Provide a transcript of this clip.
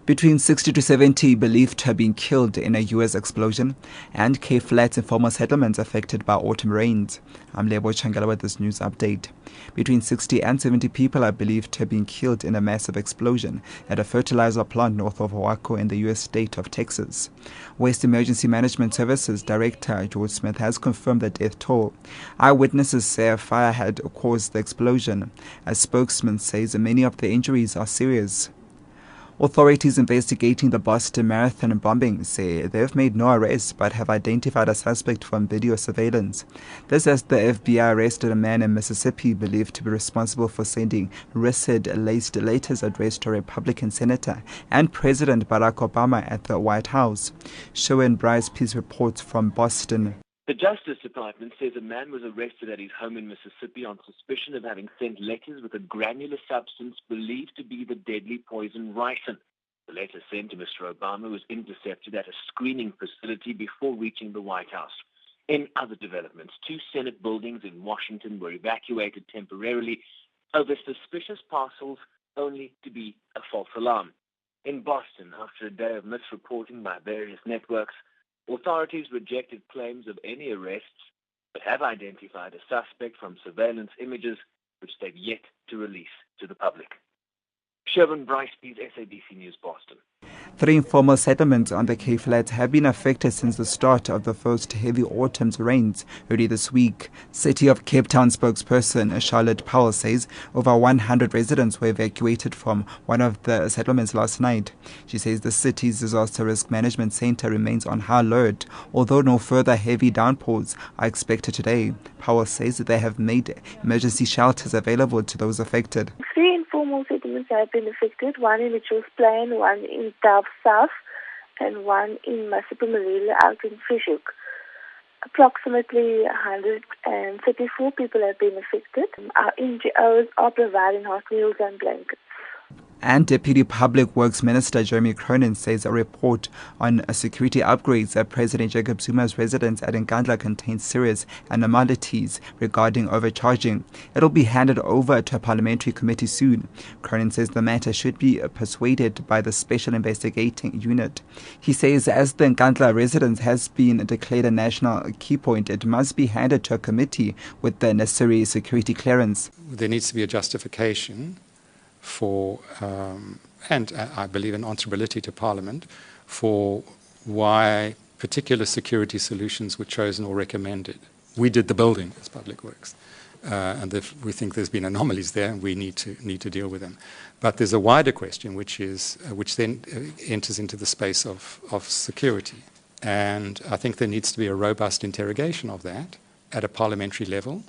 Between 60 to 70 believed to have been killed in a U.S. explosion, and cave flats in former settlements affected by autumn rains. I'm Lebo Changala with this news update. Between 60 and 70 people are believed to have been killed in a massive explosion at a fertilizer plant north of Waco in the U.S. state of Texas. Waste Emergency Management Services Director George Smith has confirmed the death toll. Eyewitnesses say a fire had caused the explosion. A spokesman says many of the injuries are serious. Authorities investigating the Boston Marathon bombing say they've made no arrests but have identified a suspect from video surveillance. This as the FBI arrested a man in Mississippi believed to be responsible for sending ricin-laced letters addressed to Republican Senator and President Barack Obama at the White House. Show Bryce Peace reports from Boston. The Justice Department says a man was arrested at his home in Mississippi on suspicion of having sent letters with a granular substance believed to be the deadly poison ricin. The letter sent to Mr. Obama was intercepted at a screening facility before reaching the White House. In other developments, 2 Senate buildings in Washington were evacuated temporarily over suspicious parcels, only to be a false alarm. In Boston, after a day of misreporting by various networks, authorities rejected claims of any arrests, but have identified a suspect from surveillance images, which they've yet to release to the public. Sherwin Bryce, SABC News, Boston. 3 informal settlements on the cave flats have been affected since the start of the first heavy autumn rains early this week. City of Cape Town spokesperson Charlotte Powell says over 100 residents were evacuated from one of the settlements last night. She says the city's disaster risk management center remains on high alert, although no further heavy downpours are expected today. Powell says that they have made emergency shelters available to those affected. 3 informal settlements have been affected, one in Mitchell's Plain, one in Tav South, and one in Masipamarila out in Fishhook. Approximately 134 people have been affected. Our NGOs are providing hot meals and blankets. And Deputy Public Works Minister Jeremy Cronin says a report on security upgrades at President Jacob Zuma's residence at Nkandla contains serious anomalies regarding overcharging. It will be handed over to a parliamentary committee soon. Cronin says the matter should be persuaded by the Special Investigating Unit. He says as the Nkandla residence has been declared a national key point, it must be handed to a committee with the necessary security clearance. There needs to be a justification for, and I believe an answerability to Parliament, for why particular security solutions were chosen or recommended. We did the building as Public Works, and if we think there's been anomalies there, we need to deal with them. But there's a wider question, which then enters into the space of security, and I think there needs to be a robust interrogation of that at a parliamentary level.